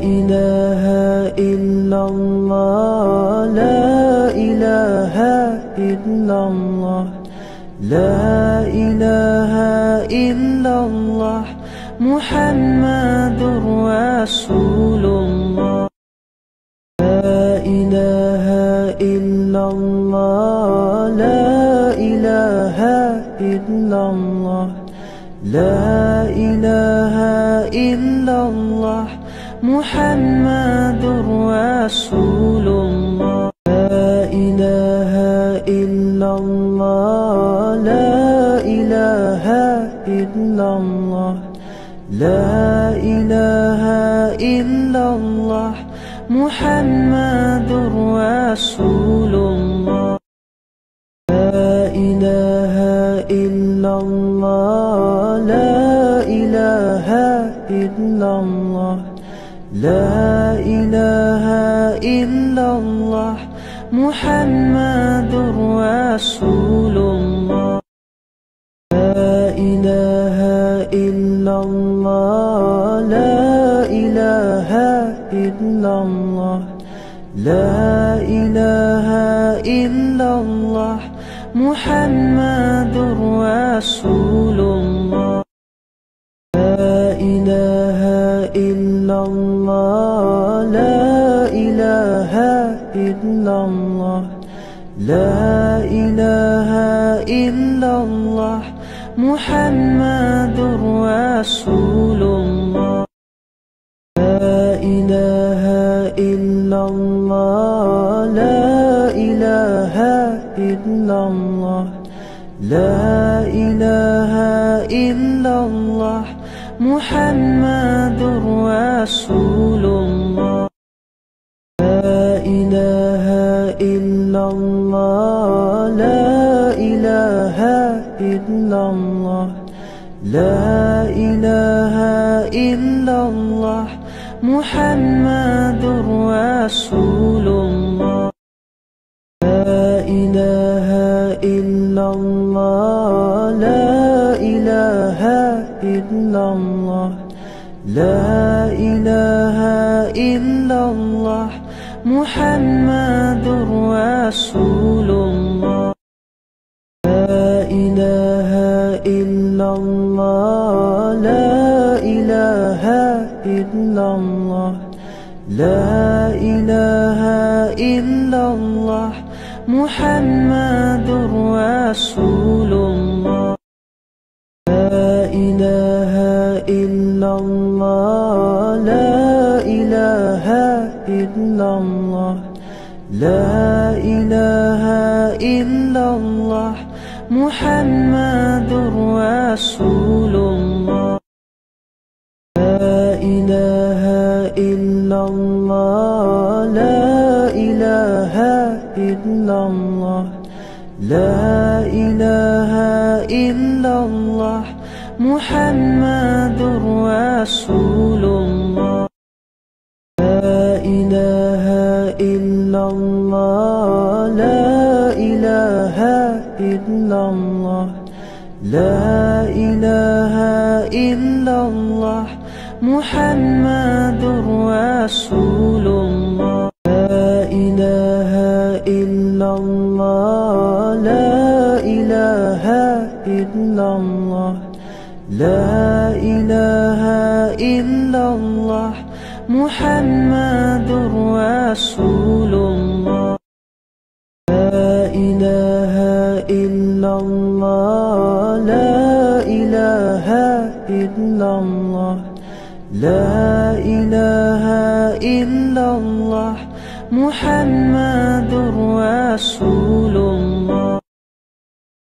إله إلا الله لا إله إلا الله لا إله إلا الله محمد رسول الله لا إله إلا الله لا إله إلا الله لا إله إلا الله محمد رسول الله لا إله إلا الله لا إله إلا الله لا إله إلا الله محمد رسول الله لا إله إلا الله لا إله إلا الله لا إله إلا الله محمد رسول الله لا إله إلا الله لا إله إلا الله لا إله إلا الله محمد رسول الله لا إله إلا الله لا إله إلا الله لا إله إلا الله محمد رسول الله لا إله إلا الله لا إله إلا الله لا إله إلا الله محمد رسول الله لا إله إلا الله لا إله إلا الله لا إله إلا الله محمد رسول الله لا إله إلا الله لا إله إلا الله لا إله إلا الله محمد رسول الله لا إله إلا الله لا إله إلا الله لا إله إلا الله محمد رسول الله لا إله إلا الله لا إله إلا الله لا إله إلا الله محمد رسول الله لا إله إلا الله لا إله إلا الله لا إله إلا الله محمد رسول الله لا إله إلا الله لا إله إلا الله لا إله إلا الله محمد رسول الله لا إله إلا الله لا إله إلا الله لا إله إلا الله محمد رسول الله لا إله إلا الله لا إله إلا الله لا إله إلا الله محمد رسول الله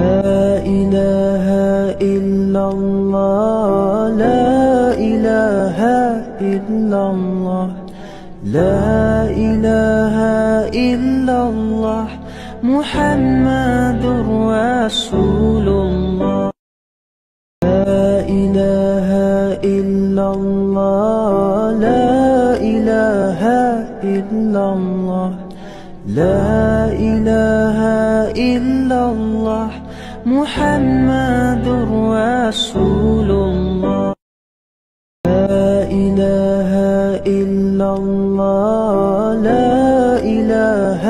لا إله إلا الله لا إله إلا الله لا إله إلا الله محمد رسول الله لا إله إلا الله لا إله إلا الله لا إله إلا الله محمد رسول الله لا إله إلا الله لا إله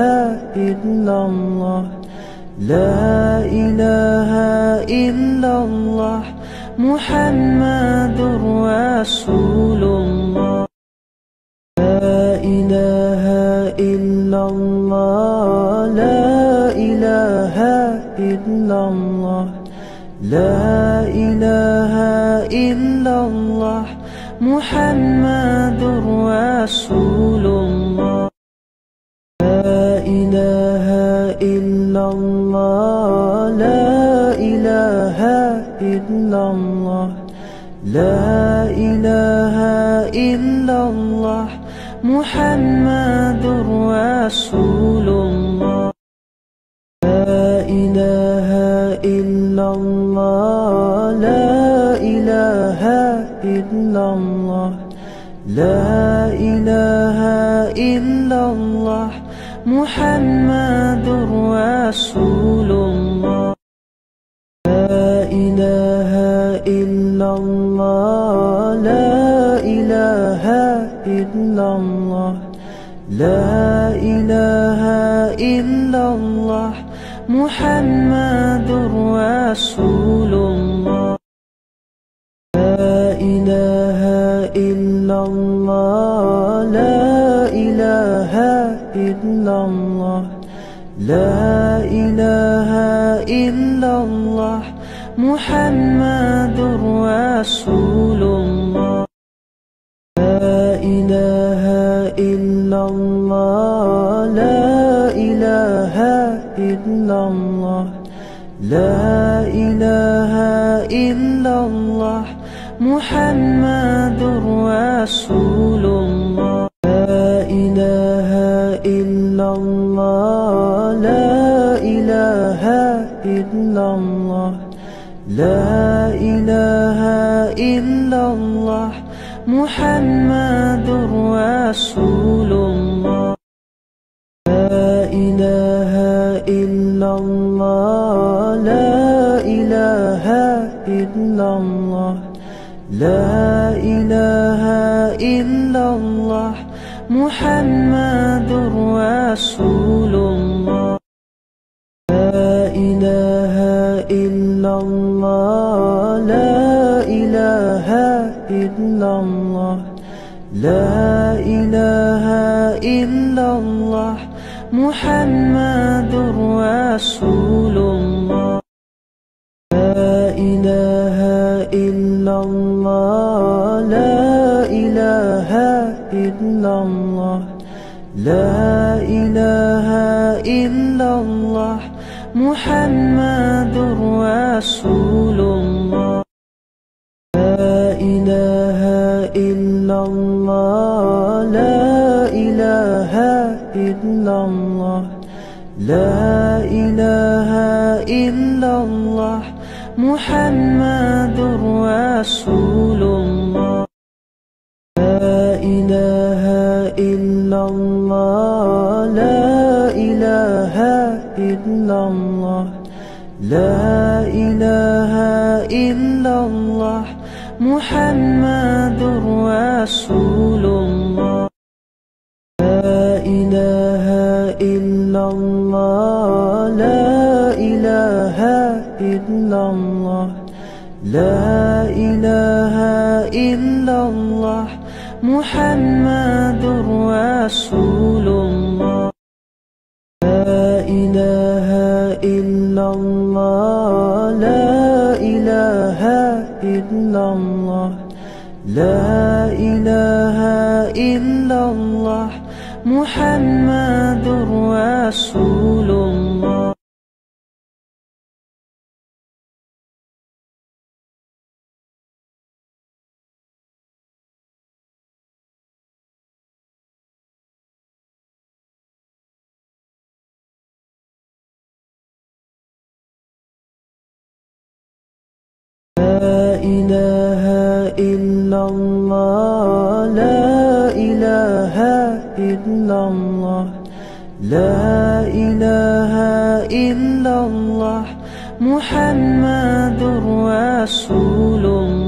إلا الله لا إله إلا الله محمد رسول الله لا إله إلا الله لا إله إلا الله لا إله إلا الله محمد رسول الله لا إله إلا الله لا إله إلا الله لا إله إلا الله محمد رسول الله لا إله إلا الله لا إله إلا الله لا إله إلا الله محمد رسول الله لا إله إلا الله لا إله إلا الله لا إله إلا الله محمد رسول الله لا إله إلا الله لا إله إلا الله لا إله إلا الله محمد رسول الله لا إله إلا الله لا إله إلا الله لا إله إلا الله محمد رسول الله لا إله إلا الله لا إله إلا الله لا إله إلا الله محمد رسول الله لا إله إلا الله لا إله إلا الله لا إله إلا الله محمد رسول الله لا إله إلا الله لا إله إلا الله لا إله إلا الله محمد رسول الله لا إله إلا الله لا إله إلا الله لا إله إلا الله محمد رسول الله لا إله إلا الله لا إله إلا الله لا إله إلا الله محمد رسول الله لا إله إلا الله لا إله إلا الله لا إله إلا الله محمد رسول الله لا إله إلا الله لا إله إلا الله لا إله إلا الله محمد رسول الله لا إله إلا الله لا إله إلا الله لا إله إلا الله محمد رسول الله لا إله إلا الله لا إله إلا الله لا إله إلا الله محمد رسول الله